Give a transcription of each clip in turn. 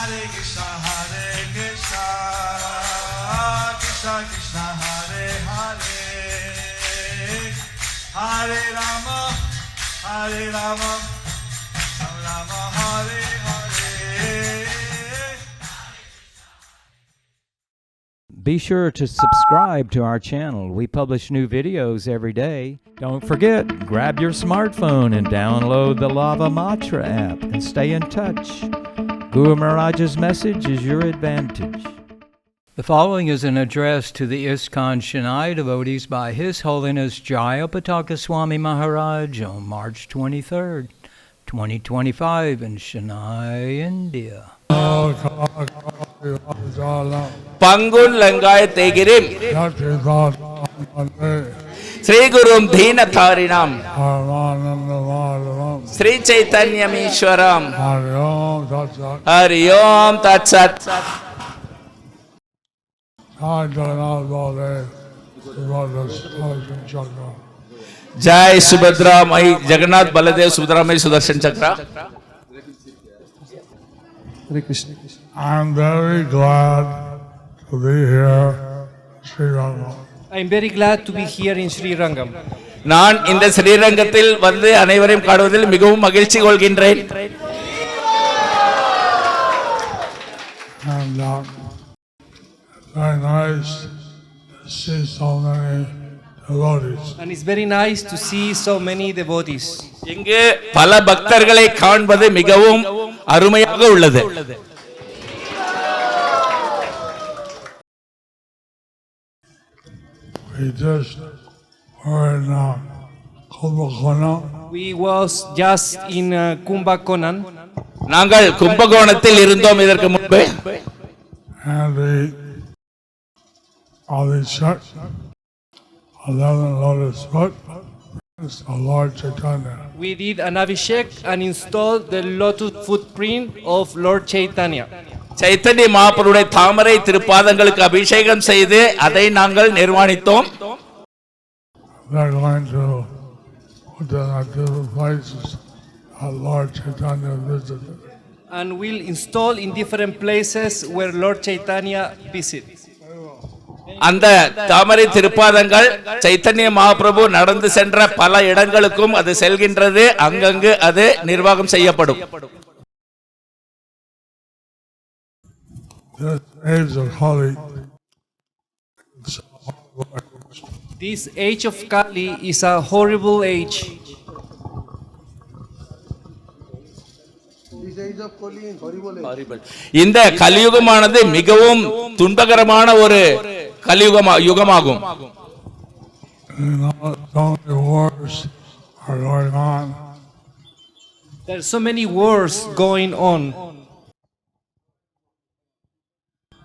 Hare Krishna, Krishna Krishna, Hare Hare, Hare Rama, Rama Rama, Hare Hare. Be sure to subscribe to our channel. We publish new videos every day. Don't forget, grab your smartphone and download the Lava Matra app and stay in touch. Guru Maharaj's message is your advantage. The following is an address to the ISKCON Chennai devotees by His Holiness Jayapataka Swami Maharaj on March 23rd, 2025 in Chennai, India. Pangun Langai Tegirim Sri Gurum Dina Tharinam Sri Chaitanyam Ishwaram Hari Om Tat Sat. Jai Subhadra Mai Jagannath Baladev Subhadra Mai Sudarshan Chakra. I am very glad to be here in Sri Rangam. I am very glad to be here in Sri Rangam. நான் இந்த ஸ்ரீரங்கத்தில் வந்து அனைவரையும் காணுவதில் மிகவும் மகிழ்ச்சி கொள்கின்றேன். And very nice to see so many devotees. And it's very nice to see so many devotees. இங்கு பல பக்தர்களை காண்பது மிகவும் அருமையாக உள்ளது. We just were in Kumbakonam. We was just in Kumbakonam. நாங்கள் கும்பகோணத்தில் இருந்தோம் இதற்கு முன்பு. And we checked 11 lotus foot. It's the Lord Chaitanya. We did an Abhishek and installed the lotus footprint of Lord Chaitanya. Chaitanya மகாபிரபுடைய தாமரை திருப்பாதங்களுக்கு அபிஷேகம் செய்து அதை நாங்கள் நிர்மாணித்தோம். They're going to put that at different places Lord Chaitanya visited. And we'll install in different places where Lord Chaitanya visits. அந்த தாமரை திருப்பாதங்கள் சைத்தன்ய மகாபிரபு நடந்து சென்ற பல இடங்களுக்கும் அது செல்கின்றது. அங்கங்கு அது நிர்வாகம் செய்யப்படும். This age of Kali is a horrible age. இந்த கலியுகமானது மிகவும் துன்பகரமான ஒரு யுகமாகும். There are so many wars going on.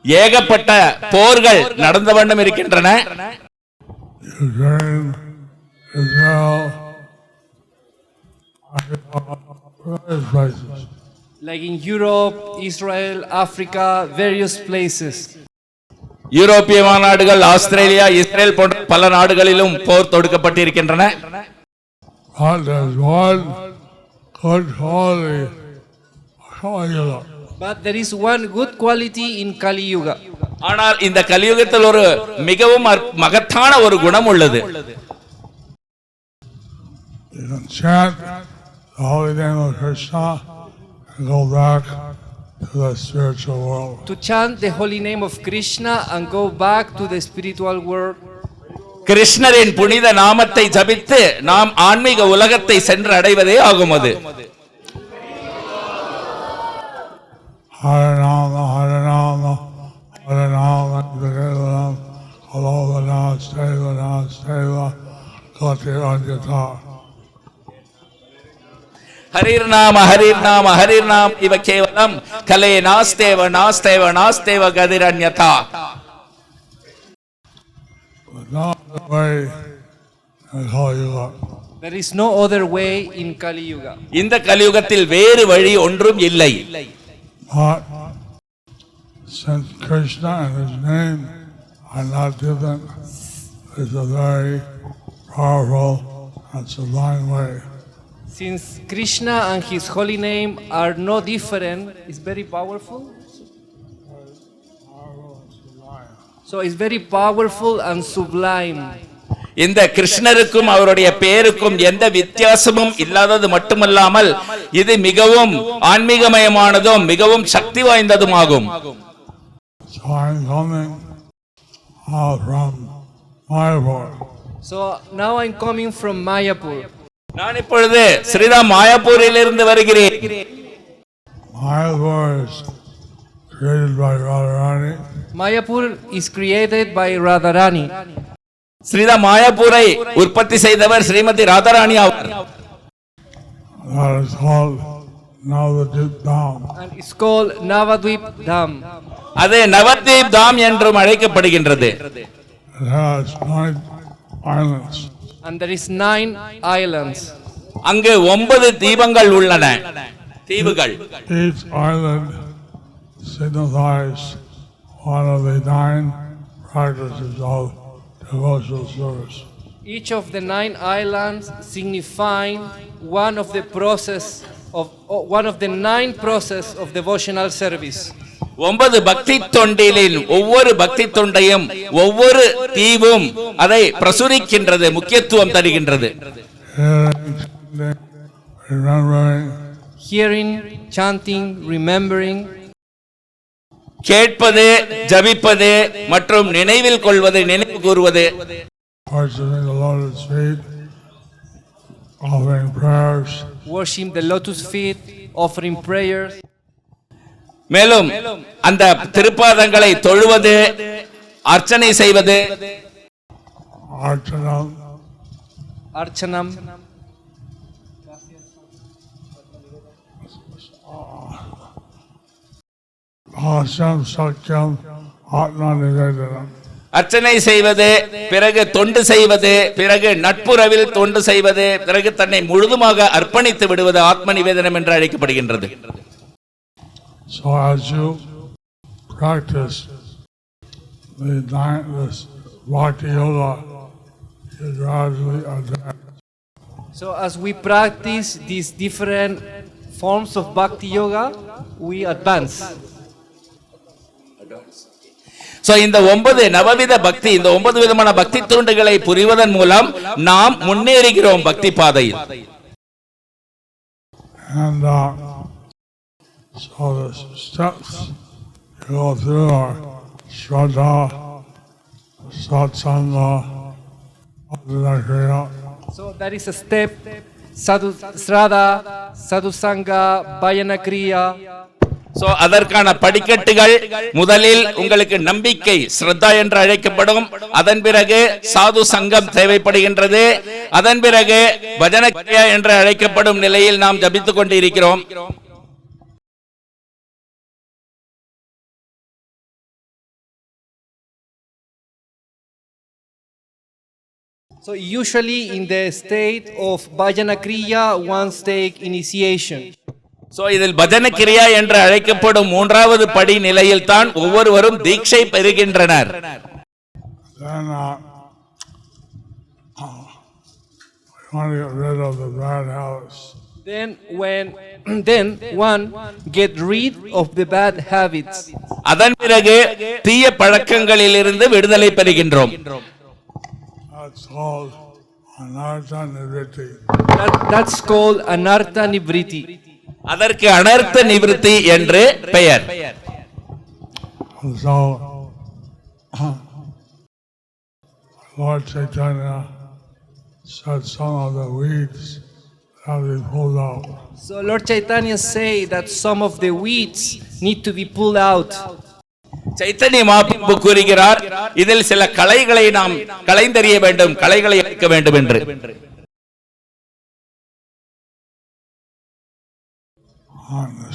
ஏகப்பட்ட போர்கள் நடந்த வண்ணம் இருக்கின்றன. Like in Europe, Israel, Africa, various places. யூரோப்பிய நாடுகள், ஆஸ்திரேலியா, இஸ்ரேல் போன்ற பல நாடுகளிலும் போர் தொடுக்கப்பட்டிருக்கின்றன. But there is one good quality in Kali Yuga. ஆனால் இந்த கலியுகத்தில் ஒரு மிகவும் மகத்தான ஒரு குணம் உள்ளது. The holy name of Krishna and go back to the spiritual world. To chant the holy name of Krishna and go back to the spiritual world. கிருஷ்ணரின் புனித நாமத்தை ஜபித்து நாம் ஆன்மீக உலகத்தை சென்று அடைவதே ஆகும் அது. Hare Rama, Hare Rama, Hare Rama, Hare Rama, Alovana, Stevana, Steva, Kati Anjata. ஹரிர் நாம ஹரிர் நாம ஹரிர் நாம் இவ கேவலம் கலே நாஸ்தேவ நாஸ்தேவ நாஸ்தேவ கதிரன்யதா. There is no other way in Kali Yuga. இந்த கலியுகத்தில் வேறு வழி ஒன்றும் இல்லை. Since Krishna and his name are not different, it's a very powerful and sublime way. Since Krishna and his holy name are no different, it's very powerful. So it's very powerful and sublime. இந்த கிருஷ்ணருக்கும் அவருடைய பெயருக்கும் எந்த வித்தியாசமும் இல்லாதது மட்டுமல்லாமல் இது மிகவும் ஆன்மீகமயமானதும் மிகவும் சக்தி வாய்ந்ததுமாகும். So I'm coming from Mayapur. So now I'm coming from Mayapur. நான் இப்பொழுது ஸ்ரீராம் மாயாப்பூரிலிருந்து வருகிறேன். Mayapur is created by Radharani. Mayapur is created by Radharani. Sriram மாயாப்பூரை உற்பத்தி செய்தவர் ஸ்ரீமதி ராதாராணி ஆவார். That is called Navadvip Dham. And it's called Navadvip Dham. அது நவதீப் தாம் என்றும் அழைக்கப்படுகின்றது. It has 9 islands. And there is 9 islands. அங்கு 9 தீபங்கள் உள்ளன, தீவுகள். Each island signifies one of the 9 practices of devotional service. Each of the 9 islands signifying one of the 9 process of devotional service. 9 பக்தி தொண்டிலின் ஒவ்வொரு பக்தி தொண்டையும் ஒவ்வொரு தீவும் அதை பிரசுரிக்கின்றது, முக்கியத்துவம் தருகின்றது. Hearing, Chanting, remembering. கேட்பது, ஜபிப்பது மற்றும் நினைவில் கொள்வது, நினைவு கூறுவது. Worshiping the lotus feet, offering prayers. Worship the lotus feet, offering prayers. மேலும் அந்த திருப்பாதங்களை தொழுவது, அர்ச்சனை செய்வது. Archanam. Archanam. Bhasam Sakyam Atma Nivedanam. அர்ச்சனை செய்வது, பிறகு தொண்டு செய்வது, பிறகு நட்புறவில் தொண்டு செய்வது, பிறகு தன்னை முழுதுமாக அர்ப்பணித்து விடுவது ஆத்ம நிவேதனம் என்று அழைக்கப்படுகின்றது. So as you practice this Bhakti Yoga, you gradually advance. So as we practice these different forms of Bhakti Yoga, we advance. So இந்த 9 நவவித பக்தி, இந்த 9 விதமான பக்தி தூண்டுகளை புரிவதன் மூலம் நாம் முன்னேறுகிறோம் பக்தி பாதையில். And so the steps you go through are Shraddha, Satsanga, Bhajanakriya. So that is a step: Shraddha, Sadhusanga, Bhajanakriya. So அதற்கான படிக்கட்டுகள், முதலில் உங்களுக்கு நம்பிக்கை, ஸ்ரத்தா என்று அழைக்கப்படும். அதன் பிறகு சாது சங்கம் தேவைப்படுகின்றது. அதன் பிறகு பஜன கிரியா என்று அழைக்கப்படும் நிலையில் நாம் ஜபித்துக் கொண்டிருக்கிறோம். So usually in the state of Bhajanakriya, one take initiation. So இதில் பஜன கிரியா என்று அழைக்கப்படும் 3வது படி நிலையில் தான் ஒவ்வொருவரும் தீட்சை பெறுகின்றனர். Then we want to get rid of the bad habits. Then one get rid of the bad habits. அதன் பிறகு தீய பழக்கங்களிலிருந்து விடுதலை பெறுகின்றோம். That's called Anartha Nivritti. That's called Anartha Nivritti. அதற்கு அனர்த்த நிவிருத்தி என்று பெயர். So Lord Chaitanya said some of the weeds have to be pulled out. So Lord Chaitanya say that some of the weeds need to be pulled out. Chaitanya Mahaprabhu கூறுகிறார், இதில் சில களைகளை நாம் களைந்தறிய வேண்டும், களைகளை எடுக்க வேண்டும் என்று.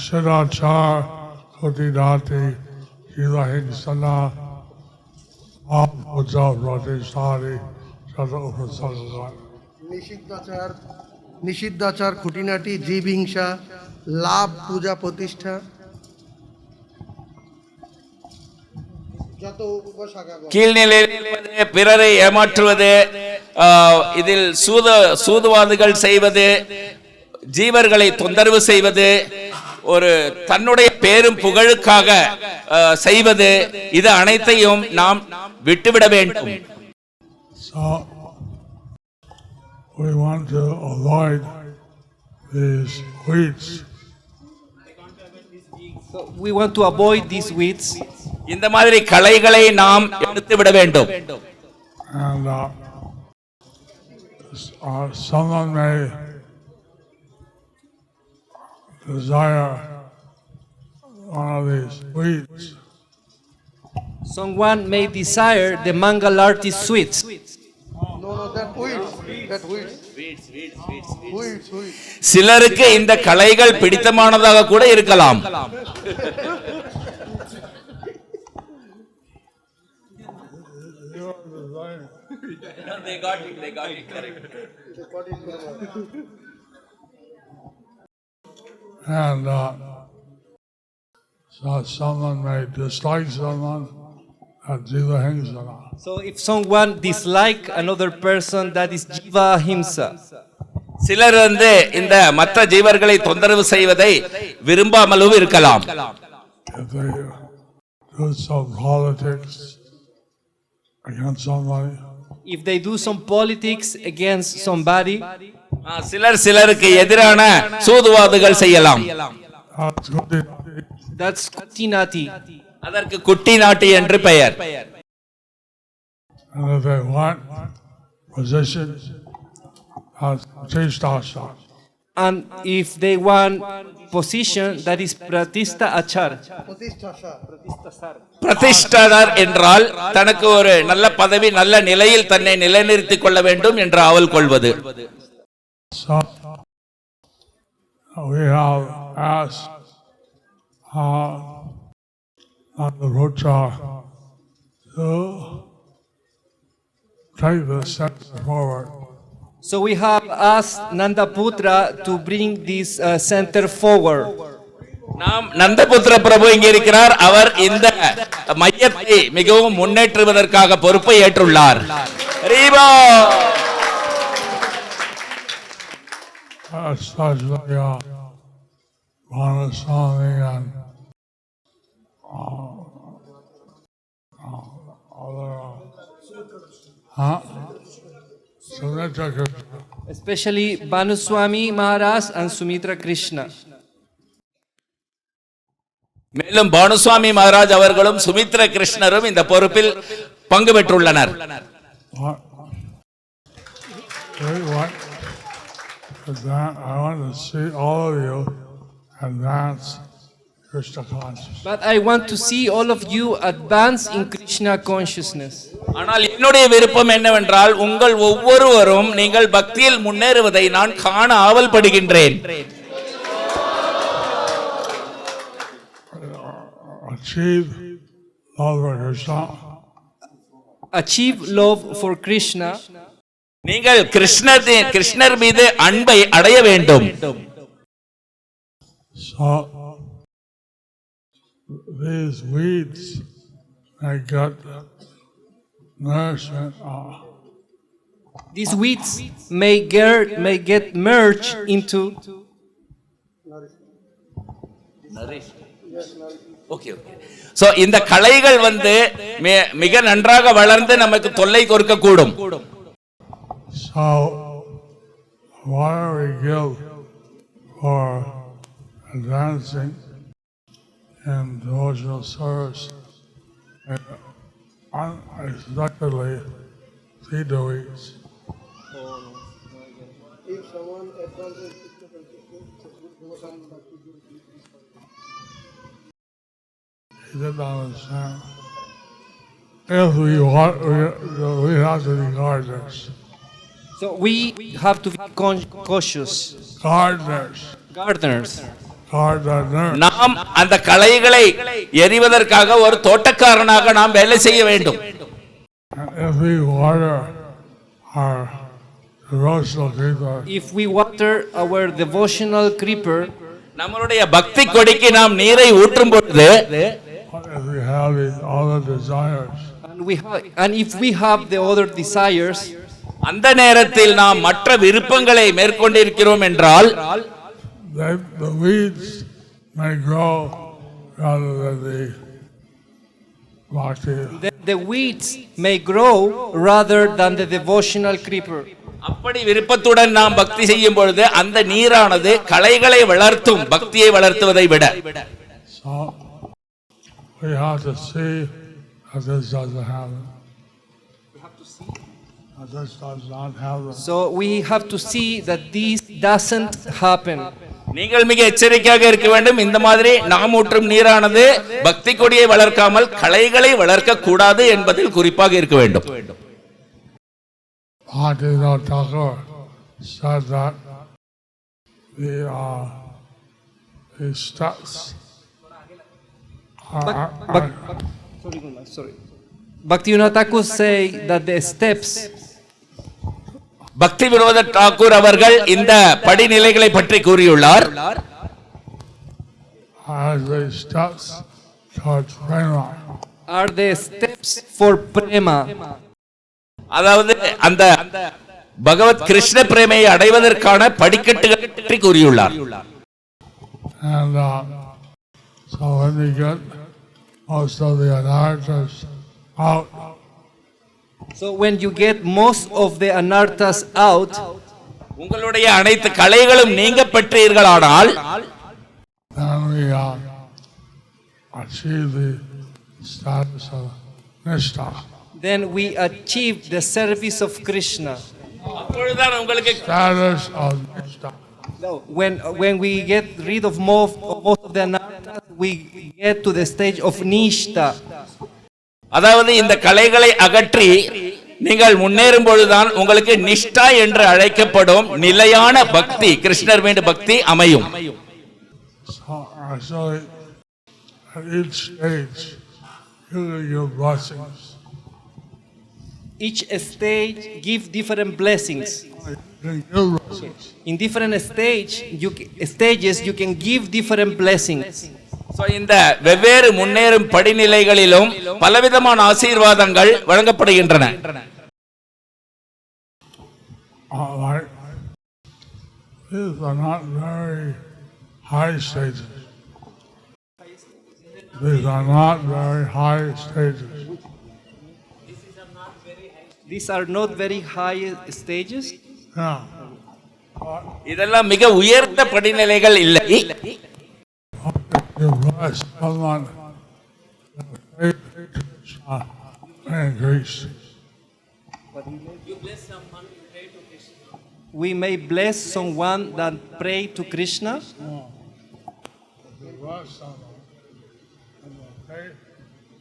Siddhachar Kutidati Hilahinsana Abhuja Radhisari Sada Upasadhan. নিষিদ্ধাচার খুঁটিনাটি জীব হিংসা লাভ পূজা প্রতিষ্ঠা যত উপশাখা கீழ்நிலையில் பிறரை ஏமாற்றுவது, இதில் சூதுவாதுகள் செய்வது, ஜீவர்களை தொந்தரவு செய்வது, ஒரு தன்னுடைய பேரும் புகழுக்காக செய்வது, இது அனைத்தையும் நாம் விட்டுவிட வேண்டும். So we want to avoid these weeds. So we want to avoid these weeds. இந்த மாதிரி களைகளை நாம் எடுத்து விட வேண்டும். And someone may desire one of these weeds. Someone may desire the Mangalarti sweets. No, that weeds. That weeds. Weeds. சிலருக்கு இந்த களைகள் பிடித்தமானதாக கூட இருக்கலாம். They got it correct. And so someone may dislike someone at Jiva Himsa. So if someone dislike another person, that is Jiva Himsa. சிலர் இந்த மற்ற ஜீவர்களை தொந்தரவு செய்வதை விரும்பாமலும் இருக்கலாம். If they do some politics against somebody, If they do some politics against somebody, சிலருக்கு எதிரான சூதுவாதுகள் செய்யலாம். that's Kutinati. அதற்கு குட்டி நாட்டி என்று பெயர். and if they want position, Pratishtha. And if they want position, that is Pratista Achar. பிரதிஷ்டாதர் என்றால் தனக்கு ஒரு நல்ல பதவி, நல்ல நிலையில் தன்னை நிலைநிறுத்திக் கொள்ள வேண்டும் என்று ஆவல் கொள்வது. So we have asked Nandaputra to take this center forward. So we have asked Nandaputra to bring this center forward. நாம் நந்தபுத்திர பிரபு இங்கே இருக்கிறார். அவர் இந்த மையத்தை மிகவும் முன்னேற்றுவதற்காக பொறுப்பை ஏற்றுள்ளார். ரீபா Especially Vanaswami and Sumitra Krishna. Especially Banuswami Maharaj and Sumitra Krishna. மேலும் பானுசுவாமி மகாராஜ் அவர்களும் சுமித்ர கிருஷ்ணரும் இந்த பொறுப்பில் பங்கு பெற்றுள்ளனர். I want to see all of you advance Krishna consciousness. But I want to see all of you advance in Krishna consciousness. ஆனால் என்னுடைய விருப்பம் என்னவென்றால் உங்கள் ஒவ்வொருவரும் நீங்கள் பக்தியில் முன்னேறுவதை நான் காண ஆவல் படுகின்றேன். Achieve love for Krishna. நீங்கள் கிருஷ்ணர் மீது அன்பை அடைய வேண்டும். So these weeds may get nourishment. These weeds may get merged into so இந்த களைகள் மிக நன்றாக வளர்ந்து நமக்கு தொல்லை கொடுக்க கூடும். So whatever we give for advancing in devotional service, unexpectedly feed the weeds. If someone advances devotion, He didn't understand. If we want, we have to be gardeners. So we have to be cautious. Gardeners. Gardeners. Gardeners. நாம் அந்த களைகளை எறிவதற்காக ஒரு தோட்டக்காரனாக நாம் வேலை செய்ய வேண்டும். If we water our devotional creeper, If we water our devotional creeper, நம்மளுடைய பக்தி கொடிக்கு நாம் நீரை ஊற்றும் பொழுது if we have all the desires, and if we have the other desires, அந்த நேரத்தில் நாம் மற்ற விருப்பங்களை மேற்கொண்டிருக்கிறோம் என்றால் the weeds may grow rather than the bhakti. The weeds may grow rather than the devotional creeper. அப்படி விருப்பத்துடன் நாம் பக்தி செய்யும் பொழுது அந்த நீரானது களைகளை வளர்த்தும் பக்தியை வளர்த்துவதை விட. So we have to see that this doesn't happen. That this does not happen. So we have to see that this doesn't happen. நீங்கள் மிக எச்சரிக்கையாக இருக்க வேண்டும். இந்த மாதிரி நாம் ஊற்றும் நீரானது பக்தி கொடியை வளர்க்காமல் களைகளை வளர்க்க கூடாது என்பதில் குறிப்பாக இருக்க வேண்டும். Bhaktivinoda Thakur said that the steps are Sorry. Bhaktivinoda Thakur say that the steps. பக்தி வினோத டாக்கூர் அவர்கள் இந்த படிநிலைகளை பற்றி கூறியுள்ளார். Are the steps for prema. அதாவது அந்த பகவத் கிருஷ்ண பிரேமையை அடைவதற்கான படிக்கட்டுகள் பற்றி கூறியுள்ளார். And so when we get most of the anarthas out, so when you get most of the anarthas out, உங்களுடைய அனைத்து களைகளும் நீங்க பெற்றீர்களானால் then we achieve the status of Nishta. Then we achieve the service of Krishna. அப்பொழுதுதான் உங்களுக்கு Status of Nishta. When we get rid of most of the anarthas, we get to the stage of Nishta. அதாவது இந்த களைகளை அகற்றி நீங்கள் முன்னேறும் பொழுதுதான் உங்களுக்கு நிஷ்டா என்று அழைக்கப்படும் நிலையான பக்தி கிருஷ்ணர் மீது பக்தி அமையும். So at each stage you give blessings. Each stage give different blessings. In different stages you can give different blessings. So இந்த வெவ்வேறு முன்னேறும் படிநிலைகளிலும் பலவிதமான ஆசீர்வாதங்கள் வழங்கப்படுகின்றன. Like these are not very high stages. These are not very high stages. These are not very high stages. Yeah. இதெல்லாம் மிக உயர்ந்த படிநிலைகள் இல்லை. You bless someone increase. We may bless someone that pray to Krishna. You bless someone and faith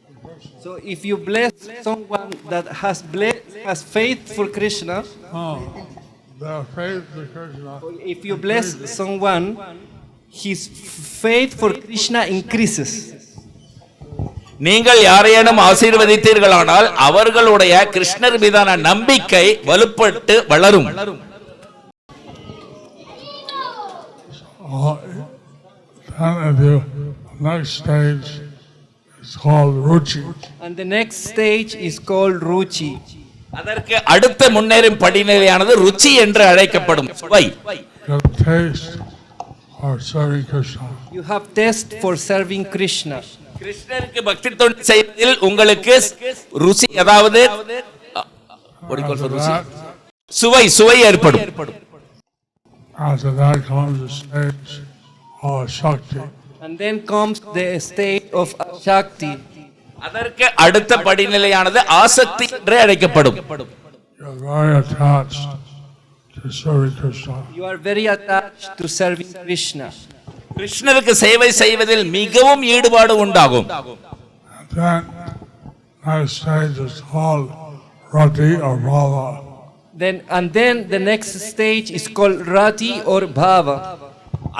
in Krishna. So if you bless someone that has faith for Krishna, Their faith in Krishna. if you bless someone, his faith for Krishna increases. நீங்கள் யாரையேனும் ஆசீர்வதித்தீர்களானால் அவர்களுடைய கிருஷ்ணர் மீதான நம்பிக்கை வலுப்பட்டு வளரும். Next stage is called Ruchi. And the next stage is called Ruchi. அதற்கு அடுத்த முன்னேறும் படிநிலையானது ருச்சி என்று அழைக்கப்படும். சுவை. You have taste for serving Krishna. You have taste for serving Krishna. கிருஷ்ணருக்கு பக்தி தொண்டு செய்வதில் உங்களுக்கு ருசி அதாவது சுவை ஏற்படும். After that comes the stage of Shakti. And then comes the state of Shakti. அதற்கு அடுத்த படிநிலையானது ஆசக்தி என்று அழைக்கப்படும். You are very attached to serving Krishna. You are very attached to serving Krishna. கிருஷ்ணருக்கு சேவை செய்வதில் மிகவும் ஈடுபாடு உண்டாகும். Then next stage is called Rati or Bhava. Then the next stage is called Rati or Bhava.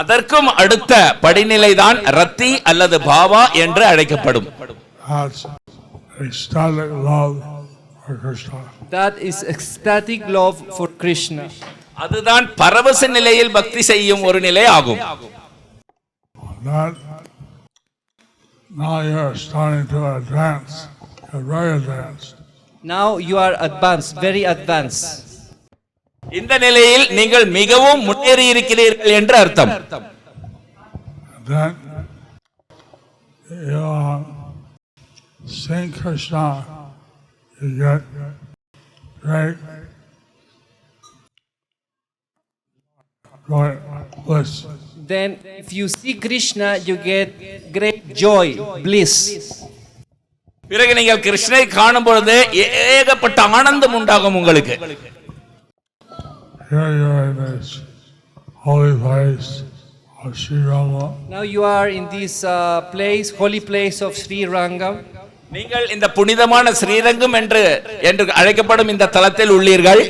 அதற்கும் அடுத்த படிநிலைதான் ரத்தி அல்லது பாவா என்று அழைக்கப்படும். That's ecstatic love for Krishna. That is ecstatic love for Krishna. அதுதான் பரவச நிலையில் பக்தி செய்யும் ஒரு நிலை ஆகும். That now you are starting to advance. You're very advanced. Now you are advanced, very advanced. இந்த நிலையில் நீங்கள் மிகவும் முன்னேறி இருக்கிறீர்கள் என்று அர்த்தம். then you sing Krishna, you get great joy, bliss. Then if you see Krishna, you get great joy, bliss. பிறகு நீங்கள் கிருஷ்ணரை காணும் பொழுது ஏகப்பட்ட ஆனந்தம் உண்டாகும் உங்களுக்கு. Here you are in this holy place of Sri Ranga. Now you are in this place, holy place of Sri Rangam. நீங்கள் இந்த புனிதமான ஸ்ரீரங்கம் என்று அழைக்கப்படும் இந்த தலத்தில் உள்ளீர்கள்.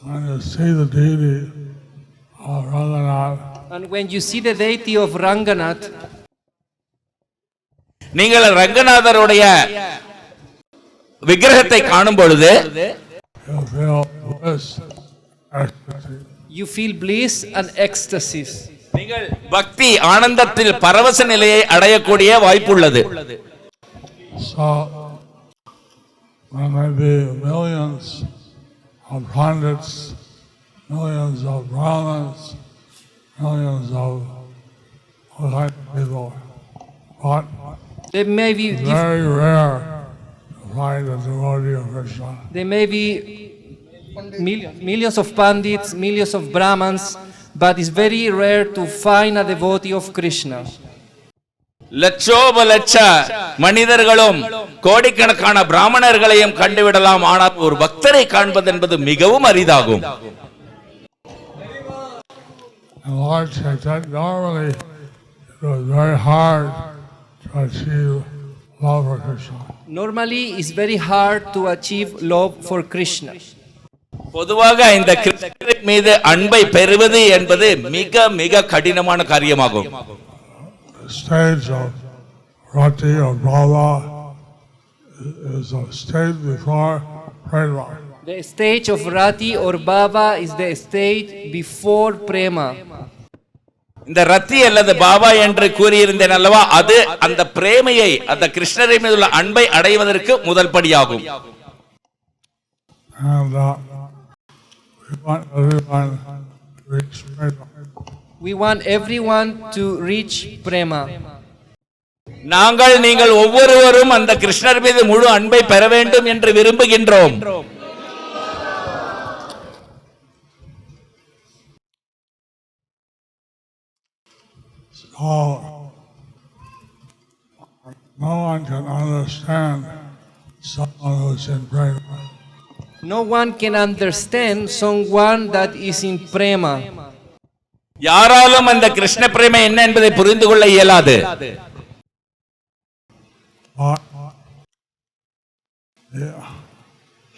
When you see the deity of Ranganath, And when you see the deity of Ranganath, நீங்கள் ரங்கநாதருடைய விக்கிரகத்தை காணும் பொழுது you feel bliss, ecstasy. you feel bliss and ecstasies. நீங்கள் பக்தி ஆனந்தத்தில் பரவச நிலையை அடையக்கூடிய வாய்ப்புள்ளது. So when there be millions of pundits, millions of brahmins, millions of all kinds of people, but There may be very rare to find a devotee of Krishna. there may be millions of pandits, millions of brahmins, but it's very rare to find a devotee of Krishna. லட்சோப லட்ச மனிதர்களும் கோடிக்கணக்கான பிராமணர்களையும் கண்டுவிடலாம், ஆனால் ஒரு பக்தரை காண்பது என்பது மிகவும் அரிதாகும். And Lord Chaitanya, normally it was very hard to achieve love for Krishna. Normally, it's very hard to achieve love for Krishna. பொதுவாக இந்த கிருஷ்ணரின் மீது அன்பை பெறுவது என்பது மிக மிக கடினமான காரியமாகும். The stage of Rati or Bhava is a stage before Prema. The stage of Rati or Baba is the stage before Prema. இந்த ரத்தி அல்லது பாபா என்று கூறியிருந்தேன் அல்லவா, அது அந்த பிரேமையை, அந்த கிருஷ்ணரை மீது உள்ள அன்பை அடைவதற்கு முதல் படியாகும். And we want everyone to reach Prema. We want everyone to reach Prema. நீங்கள் ஒவ்வொருவரும் அந்த கிருஷ்ணர் மீது முழு அன்பை பெற வேண்டும் என்று விரும்புகின்றோம். No one can understand someone who's in Prema. No one can understand someone that is in Prema. யாராலும் அந்த கிருஷ்ண பிரேமை என்ன என்பதை புரிந்து கொள்ள இயலாது.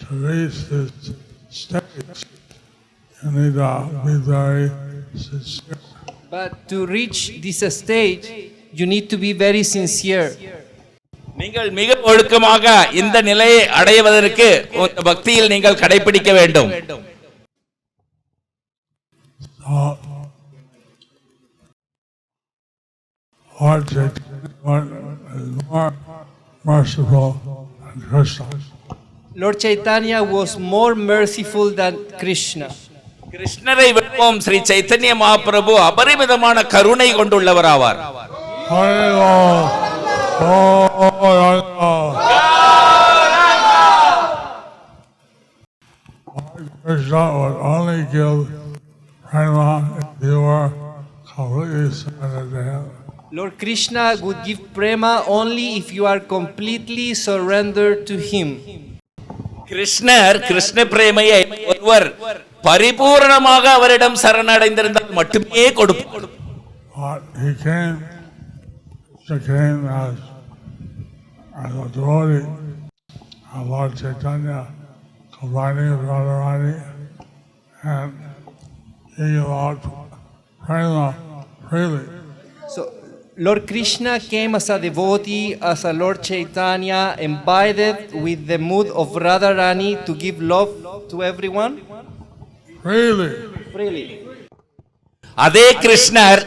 To reach this stage, you need to be very sincere. But to reach this stage, you need to be very sincere. நீங்கள் மிக ஒழுக்கமாக இந்த நிலையை அடைவதற்கு பக்தியில் நீங்கள் கடைபிடிக்க வேண்டும். Lord Chaitanya is more merciful than Krishna. Lord Chaitanya was more merciful than Krishna. கிருஷ்ணரை விடவும் ஸ்ரீ சைத்தன்ய மகாபிரபு அபரிமிதமான கருணை கொண்டுள்ளவராவார். Krishna would only give prema if you were completely surrendered to him. Lord Krishna would give prema only if you are completely surrendered to him. கிருஷ்ணர் கிருஷ்ண பிரேமையை ஒருவர் பரிபூர்ணமாக அவரிடம் சரணடைந்திருந்தால் மட்டுமே கொடுப்பார். He came as a devotee of Lord Chaitanya, combining with Radharani, and he allowed prema freely. So Lord Krishna came as a devotee, as a Lord Chaitanya, embodied with the mood of Radharani to give love to everyone. Freely. அதே கிருஷ்ணர்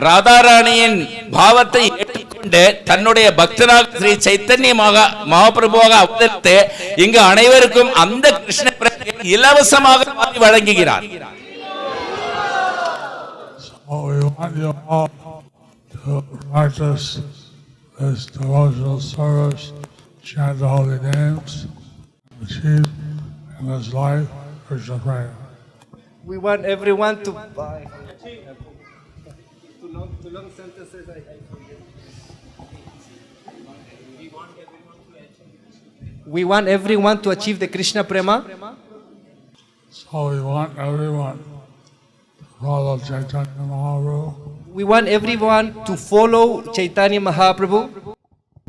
ராதாராணியின் பாவத்தை ஏற்றுக்கொண்டு தன்னுடைய பக்தராக ஸ்ரீ சைத்தன்ய மகாபிரபுவாக அவதரித்து இங்கு அனைவருக்கும் அந்த கிருஷ்ண பிரேமையை இலவசமாக வழங்குகிறார். So we want you all to to practice this devotional service, chant the holy names, achieve in this life Krishna prema. We want everyone to. Too long sentences. We want everyone to achieve the Krishna Prema. So we want everyone to follow Chaitanya Mahaprabhu. We want everyone to follow Chaitanya Mahaprabhu.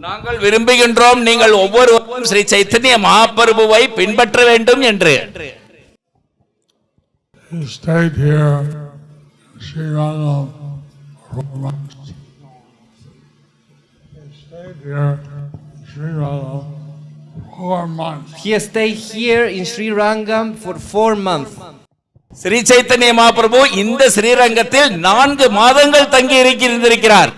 நாங்கள் விரும்புகின்றோம் நீங்கள் ஒவ்வொருவரும் ஸ்ரீ சைத்தன்ய மகாபிரபுவை பின்பற்ற வேண்டும் என்று. He stayed here in Sri Rangam for 4 months. He stayed here in Sri Rangam 4 months. He stayed here in Sri Rangam for 4 months. Sri Chaitanya Mahaprabhu இந்த ஸ்ரீரங்கத்தில் 4 மாதங்கள் தங்கி இருந்திருக்கிறார்.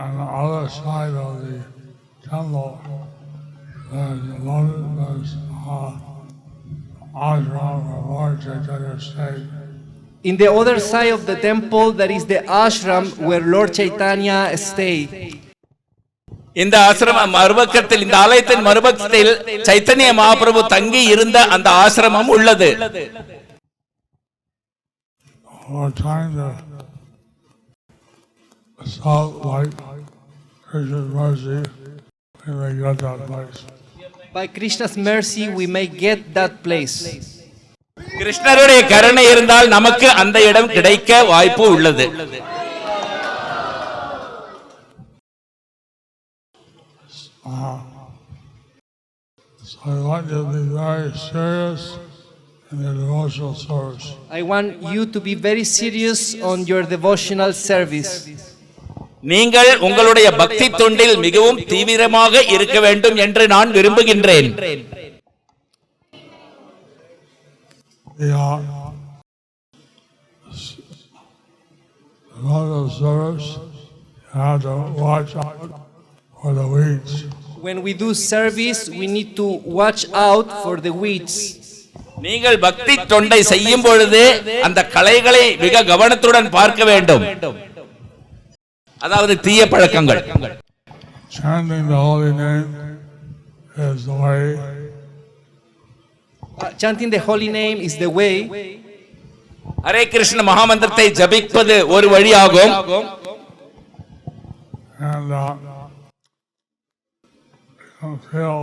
On the other side of the temple, there's ashram where Lord Chaitanya stayed. In the other side of the temple, there is the ashram where Lord Chaitanya stayed. இந்த ஆசிரம மறுபக்கத்தில் இந்த ஆலயத்தின் மறுபக்கத்தில் சைத்தன்ய மகாபிரபு தங்கி இருந்த அந்த ஆசிரமம் உள்ளது. We're trying to solve like Krishna's mercy, we may get that place. By Krishna's mercy, we may get that place. கிருஷ்ணருடைய கருணை இருந்தால் நமக்கு அந்த இடம் கிடைக்க வாய்ப்பு உள்ளது. So I want you to be very serious in your devotional service. I want you to be very serious on your devotional service. நீங்கள் உங்களுடைய பக்தி தொண்டில் மிகவும் தீவிரமாக இருக்க வேண்டும் என்று நான் விரும்புகின்றேன். Devotional service, you have to watch out for the weeds. When we do service, we need to watch out for the weeds. நீங்கள் பக்தி தொண்டை செய்யும் பொழுது அந்த களைகளை மிக கவனத்துடன் பார்க்க வேண்டும். அதாவது தீய பழக்கங்கள். Chanting the holy name is the way. Chanting the holy name is the way. Hare Krishna மகாமந்திரத்தை ஜபிப்பது ஒரு வழியாகும். And feel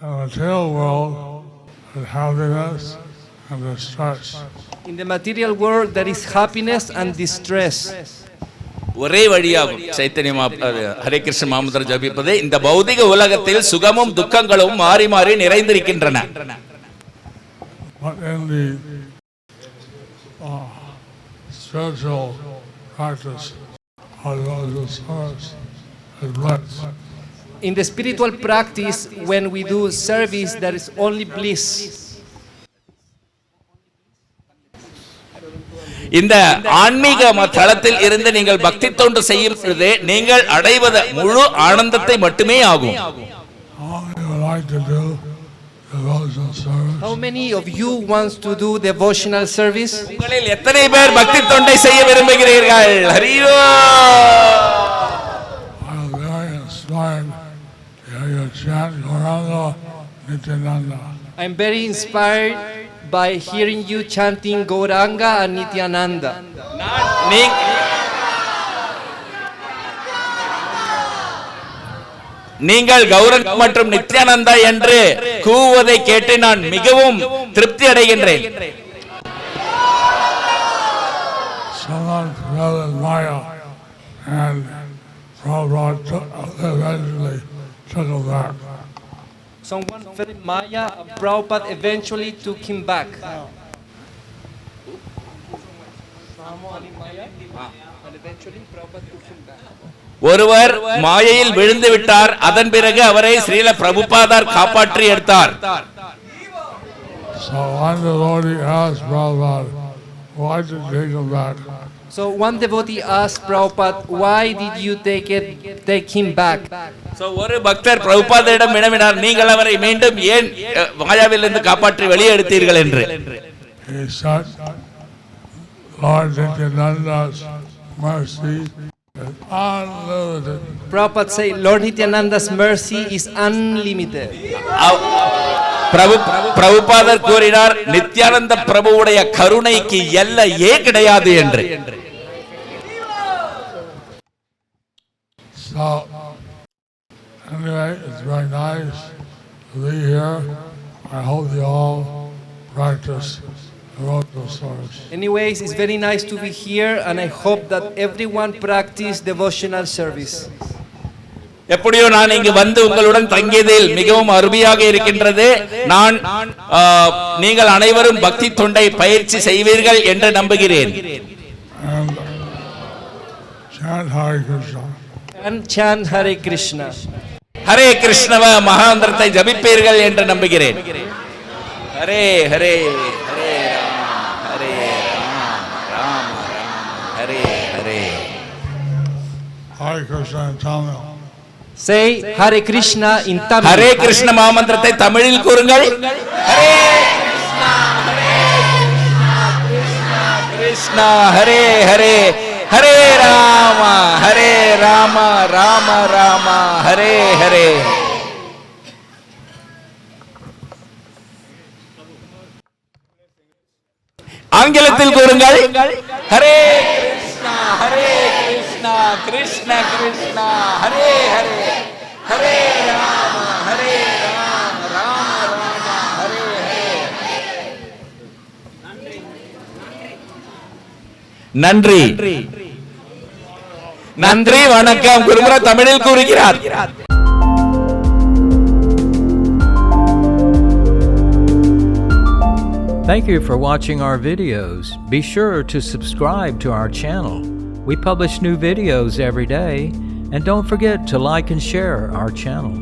in the material world is happiness and distress. In the material world, there is happiness and distress. ஒரே வழியாகும் சைத்தன்ய ஹரே கிருஷ்ண மகாமந்திரம் ஜபிப்பது. இந்த பௌதிக உலகத்தில் சுகமும் துக்கங்களும் மாறி மாறி நிறைந்திருக்கின்றன. But in the spiritual practice of the service is bliss. In the spiritual practice, when we do service, there is only bliss. இந்த ஆன்மீக தளத்தில் இருந்து நீங்கள் பக்தி தொண்டு செய்யும் பொழுது நீங்கள் அடைவது முழு ஆனந்தத்தை மட்டுமே ஆகும். How many of you wants to do devotional service? உங்களில் எத்தனை பேர் பக்தி தொண்டை செய்ய விரும்புகிறீர்கள்? ஹரியோ! I'm very inspired to hear you chant Gauranga Nityananda. I'm very inspired by hearing you chanting Gauranga and Nityananda. நீங்கள் கௌரங்க மற்றும் நித்யானந்தா என்று கூவுவதை கேட்டு நான் மிகவும் திருப்தி அடைகின்றேன். Someone fell in Maya and Prabhupada eventually took him back. Someone fell in Maya and Prabhupada eventually took him back. ஒருவர் மாயையில் விழுந்து விட்டார். அதன் பிறகு அவரை ஸ்ரீல பிரபுபாதார் காப்பாற்றி எடுத்தார். So one devotee asked Prabhupada, why did you take him back? So one devotee asked Prabhupada, why did you take him back? So ஒரு பக்தர் பிரபுபாதரிடம் வினவினார், நீங்கள் அவரை மீண்டும் ஏன் மாயாவிலிருந்து காப்பாற்றி வெளியே எடுத்தீர்கள் என்று. He said, Lord Nityananda's mercy is unlimited. Prabhupada said, Lord Nityananda's mercy is unlimited. பிரபுபாதர் கூறினார், நித்யானந்த பிரபுவுடைய கருணைக்கு எல்லையே கிடையாது என்று. So, anyway, it's very nice to be here. I hope you all practice devotional service. Anyways, it's very nice to be here, and I hope that everyone practice devotional service. எப்படியோ நான் இங்கு வந்து உங்களுடன் தங்கியதில் மிகவும் அருமையாக இருக்கின்றது. நீங்கள் அனைவரும் பக்தி தொண்டை பயிற்சி செய்வீர்கள் என்று நம்புகிறேன். And chant Hare Krishna. Hare கிருஷ்ணவ மகாந்திரத்தை ஜபிப்பீர்கள் என்று நம்புகிறேன். Hare Hare Hare Ram Hare Ram Rama Rama Hare Hare. Hare Krishna in Tamil. Say Hare Krishna in Tamil. Hare Krishna மகாமந்திரத்தை தமிழில் கூறுங்கள். ஹரே கிருஷ்ணா கிருஷ்ணா ஹரே ஹரே ஹரே ராம ராம ராம ஹரே ஹரே. ஆங்கிலத்தில் கூறுங்கள். ஹரே கிருஷ்ணா கிருஷ்ண கிருஷ்ணா ஹரே ஹரே ஹரே ராம ராம ராம ஹரே ஹரே. நன்றி நன்றி வணக்கம். குருமுறை தமிழில் கூறுகிறார். Thank you for watching our videos. Be sure to subscribe to our channel. We publish new videos every day, and don't forget to like and share our channel.